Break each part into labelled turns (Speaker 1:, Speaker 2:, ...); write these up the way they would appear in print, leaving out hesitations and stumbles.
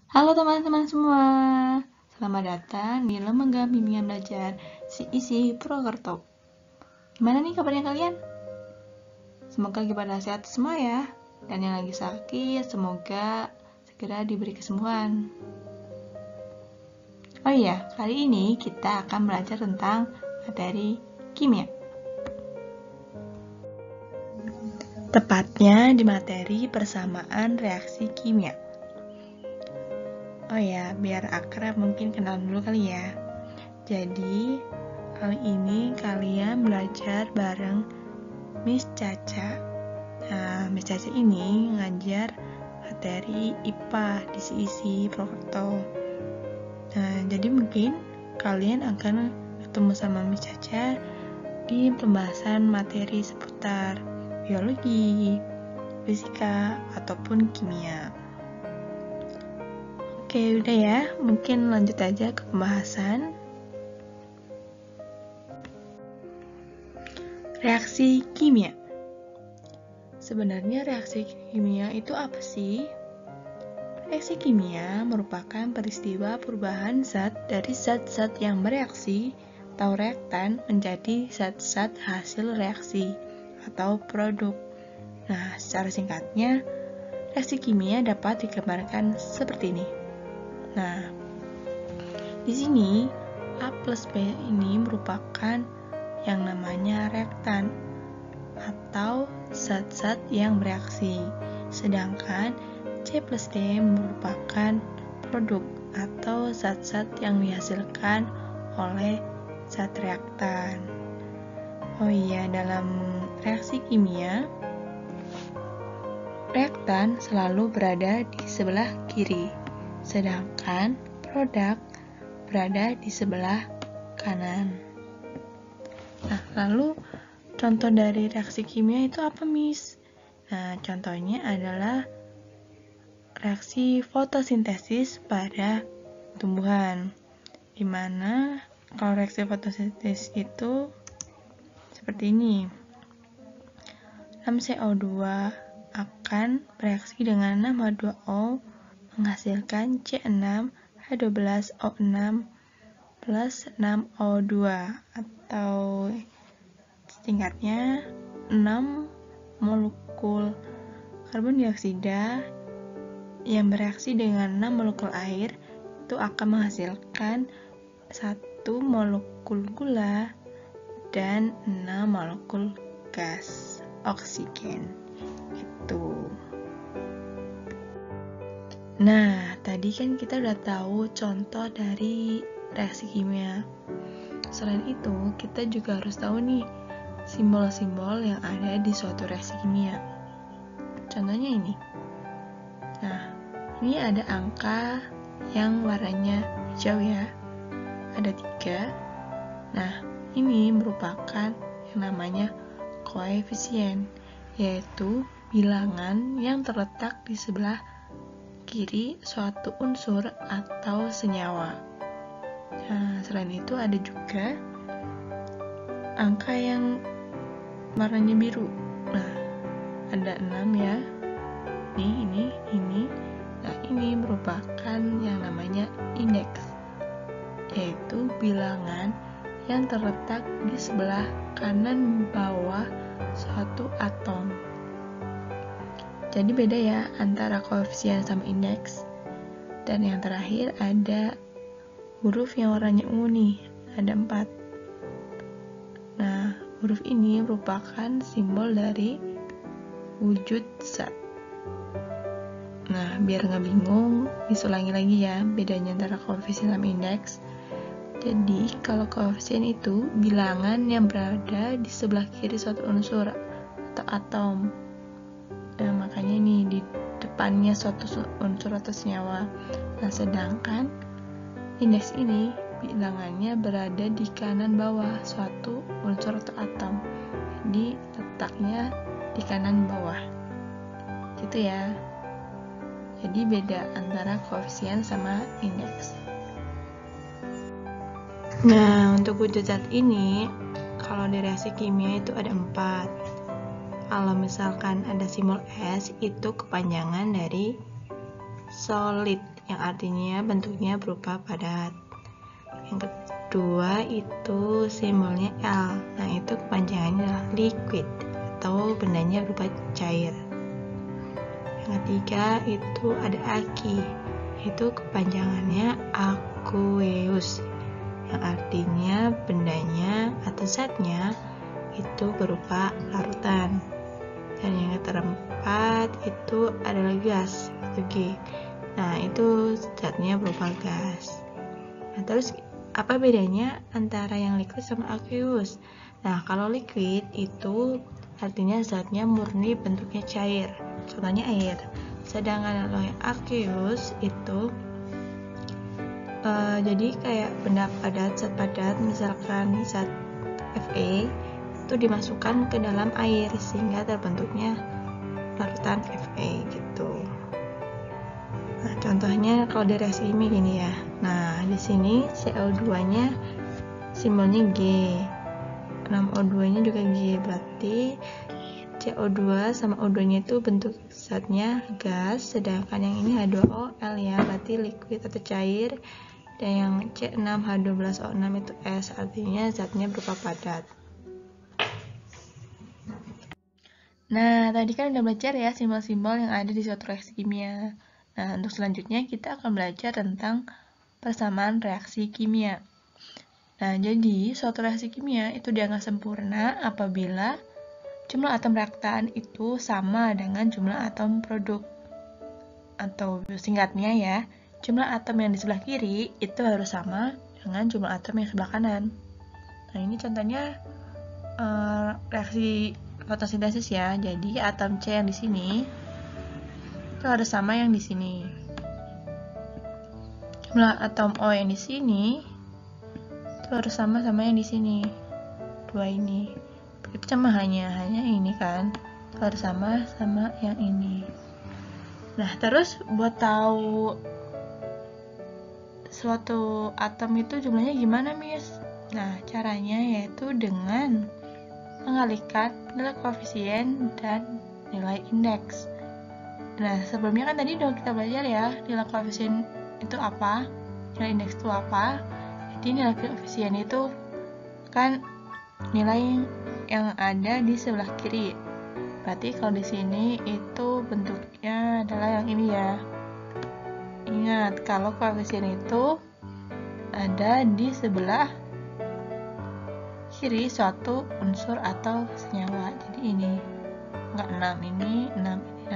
Speaker 1: Halo teman-teman semua, selamat datang di Lembaga Bimbingan Belajar CIC Purwokerto. Gimana nih kabarnya kalian? Semoga lagi pada sehat semua ya. Dan yang lagi sakit, semoga segera diberi kesembuhan. Oh iya, kali ini kita akan belajar tentang materi kimia. Tepatnya di materi persamaan reaksi kimia. Oh ya, biar akrab mungkin kenalan dulu kali ya. Jadi, kali ini kalian belajar bareng Miss Caca. Nah, Miss Caca ini ngajar materi IPA di CIC Purwokerto. Nah, jadi mungkin kalian akan ketemu sama Miss Caca di pembahasan materi seputar biologi, fisika, ataupun kimia. Oke, udah ya. Mungkin lanjut aja ke pembahasan. Reaksi kimia. Sebenarnya reaksi kimia itu apa sih? Reaksi kimia merupakan peristiwa perubahan zat dari zat-zat yang bereaksi atau reaktan menjadi zat-zat hasil reaksi atau produk. Nah, secara singkatnya, reaksi kimia dapat digambarkan seperti ini. Nah, di sini A plus B ini merupakan yang namanya reaktan atau zat-zat yang bereaksi, sedangkan C plus D merupakan produk atau zat-zat yang dihasilkan oleh zat reaktan. Oh iya, dalam reaksi kimia, reaktan selalu berada di sebelah kiri, sedangkan produk berada di sebelah kanan. Nah, lalu contoh dari reaksi kimia itu apa, Miss? Nah, contohnya adalah reaksi fotosintesis pada tumbuhan, dimana kalau reaksi fotosintesis itu seperti ini. 6CO2 akan bereaksi dengan 6H2O menghasilkan C6H12O6 plus 6O2 atau singkatnya 6 molekul karbon dioksida yang bereaksi dengan 6 molekul air itu akan menghasilkan 1 molekul gula dan 6 molekul gas oksigen. Itu. Nah, tadi kan kita udah tahu contoh dari reaksi kimia. Selain itu, kita juga harus tahu nih simbol-simbol yang ada di suatu reaksi kimia. Contohnya ini. Nah, ini ada angka yang warnanya hijau ya. Ada 3. Nah, ini merupakan yang namanya koefisien, yaitu bilangan yang terletak di sebelah kiri suatu unsur atau senyawa. Nah, selain itu ada juga angka yang warnanya biru. Nah, ada 6 ya. Ini. Nah, ini merupakan yang namanya indeks, yaitu bilangan yang terletak di sebelah kanan bawah suatu atom. Jadi beda ya antara koefisien sama indeks. Dan yang terakhir ada huruf yang warnanya ungu nih, ada 4. Nah, huruf ini merupakan simbol dari wujud zat. Nah, biar nggak bingung, disulangi lagi ya bedanya antara koefisien sama indeks. Jadi, kalau koefisien itu bilangan yang berada di sebelah kiri suatu unsur atau atom. Nah, makanya ini di depannya suatu unsur atau senyawa. Nah, sedangkan indeks ini bilangannya berada di kanan bawah suatu unsur atau atom. Jadi, letaknya di kanan bawah. Gitu ya. Jadi beda antara koefisien sama indeks. Nah, untuk wujud zat ini, kalau di reaksi kimia itu ada 4. Kalau misalkan ada simbol S, itu kepanjangan dari solid yang artinya bentuknya berupa padat. Yang kedua itu simbolnya L. Nah, itu kepanjangannya adalah liquid atau bendanya berupa cair. Yang ketiga itu ada Aq. Itu kepanjangannya aqueous, yang artinya bendanya atau zatnya itu berupa larutan. Dan yang keempat itu adalah gas atau G. Nah, itu zatnya berupa gas. Nah, terus apa bedanya antara yang liquid sama aqueous? Nah, kalau liquid itu artinya zatnya murni, bentuknya cair, contohnya air. Sedangkan kalau yang aqueous itu jadi kayak benda padat, zat padat, misalkan zat Fe itu dimasukkan ke dalam air sehingga terbentuknya larutan Fe gitu. Nah, contohnya kalau di reaksi ini gini ya. Nah, di sini CO2-nya simbolnya G. 6O2-nya juga G, berarti CO2 sama O2-nya itu bentuk zatnya gas, sedangkan yang ini H2O, L ya, berarti liquid atau cair. Dan yang C6H12O6 itu S, artinya zatnya berupa padat. Nah, tadi kan udah belajar ya simbol-simbol yang ada di suatu reaksi kimia. Nah, untuk selanjutnya kita akan belajar tentang persamaan reaksi kimia. Nah, jadi suatu reaksi kimia itu dianggap sempurna apabila jumlah atom reaktan itu sama dengan jumlah atom produk. Atau singkatnya ya, jumlah atom yang di sebelah kiri itu harus sama dengan jumlah atom yang sebelah kanan. Nah, ini contohnya reaksi fotosintesis ya. Jadi atom C yang di sini itu harus sama yang di sini. Jumlah atom O yang di sini itu harus sama yang di sini. Dua ini. Itu cuma hanya ini kan. Itu harus sama yang ini. Nah, terus buat tahu suatu atom itu jumlahnya gimana, Miss? Nah, caranya yaitu dengan mengalihkan nilai koefisien dan nilai indeks. Nah, sebelumnya kan tadi udah kita belajar ya, nilai koefisien itu apa, nilai indeks itu apa. Jadi nilai koefisien itu kan nilai yang ada di sebelah kiri. Berarti kalau di sini itu bentuknya adalah yang ini ya. Ingat, kalau koefisien itu ada di sebelah kiri suatu unsur atau senyawa. Jadi ini enggak 6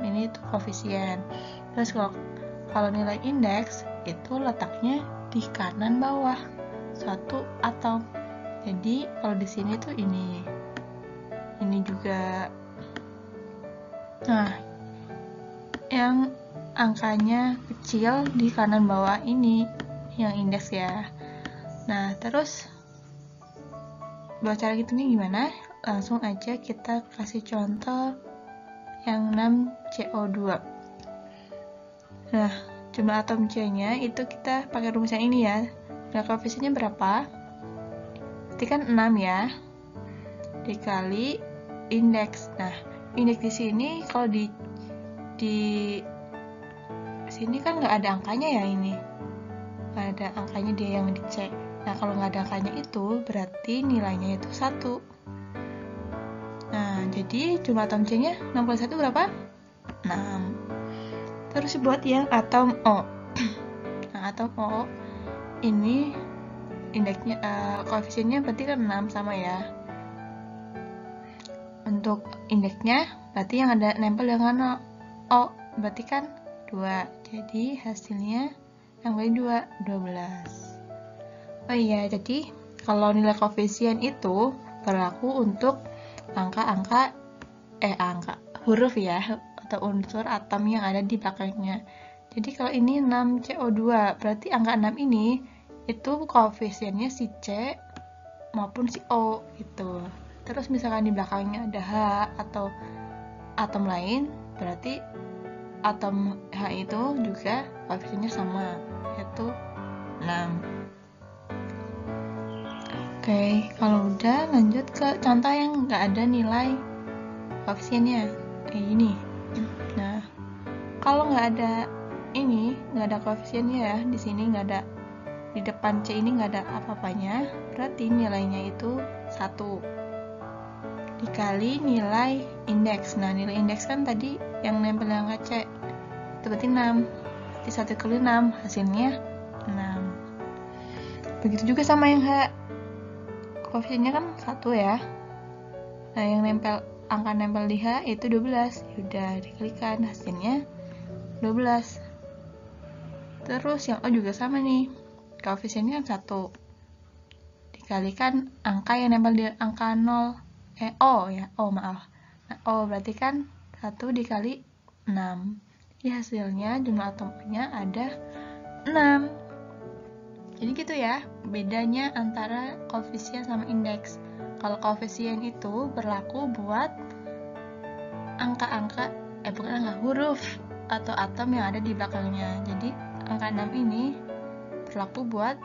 Speaker 1: ini itu koefisien. Terus kalau nilai indeks itu letaknya di kanan bawah suatu atom. Jadi kalau di sini tuh ini juga. Nah, yang angkanya kecil di kanan bawah ini yang indeks ya. Nah, terus buat cara gitu nih gimana? Langsung aja kita kasih contoh yang 6CO2. Nah, jumlah atom C-nya itu kita pakai rumus yang ini ya. Nah, koefisiennya berapa? Berarti kan 6 ya. Dikali indeks. Nah, indeks di sini kalau di sini kan nggak ada angkanya ya ini. Nggak ada angkanya dia yang dicek. Nah, kalau nggak ada angkanya itu berarti nilainya itu 1. Nah, jadi jumlah atom C-nya 61 berapa? 6. Terus buat yang atom O. Nah, atom O ini indeksnya koefisiennya berarti kan 6 sama ya. Untuk indeksnya berarti yang ada nempel dengan O berarti kan 2. Jadi hasilnya yang kali 2, 12. Oh iya, jadi kalau nilai koefisien itu berlaku untuk angka huruf ya, atau unsur atom yang ada di belakangnya. Jadi kalau ini 6CO2, berarti angka 6 ini itu koefisiennya si C maupun si O gitu. Terus misalkan di belakangnya ada H atau atom lain, berarti atom H itu juga koefisiennya sama, yaitu 6. Oke, kalau udah lanjut ke contoh yang nggak ada nilai koefisiennya kayak gini. Nah, kalau nggak ada ini nggak ada koefisiennya ya, di sini nggak ada, di depan C ini nggak ada apa-apanya, berarti nilainya itu 1 dikali nilai indeks. Nah, nilai indeks kan tadi yang nempel di angka C itu berarti 6, berarti 1 kali 6 hasilnya 6. Begitu juga sama yang H, koefisiennya kan 1 ya. Nah, yang angka nempel di H itu 12, udah dikalikan hasilnya 12. Terus yang O juga sama nih, koefisiennya kan 1 dikalikan angka yang nempel di angka 0, O ya, maaf. Nah, O berarti kan 1 dikali 6. Jadi hasilnya jumlah atomnya ada 6. Jadi gitu ya, bedanya antara koefisien sama indeks. Kalau koefisien itu berlaku buat angka-angka, bukan angka, huruf atau atom yang ada di belakangnya. Jadi angka 6 ini berlaku buat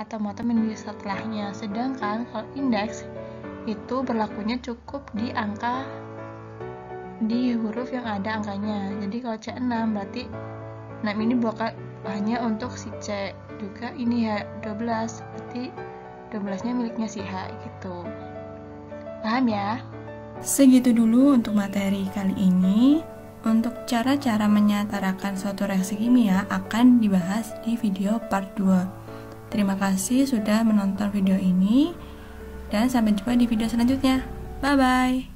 Speaker 1: atom-atom yang di setelahnya. Sedangkan kalau indeks itu berlakunya cukup di huruf yang ada angkanya. Jadi kalau C6 berarti 6 ini bukan hanya untuk si C, juga ini ya 12, berarti 12-nya miliknya si H gitu. Paham ya? Segitu dulu untuk materi kali ini. Untuk cara-cara menyetarakan suatu reaksi kimia akan dibahas di video part 2. Terima kasih sudah menonton video ini, dan sampai jumpa di video selanjutnya. Bye-bye.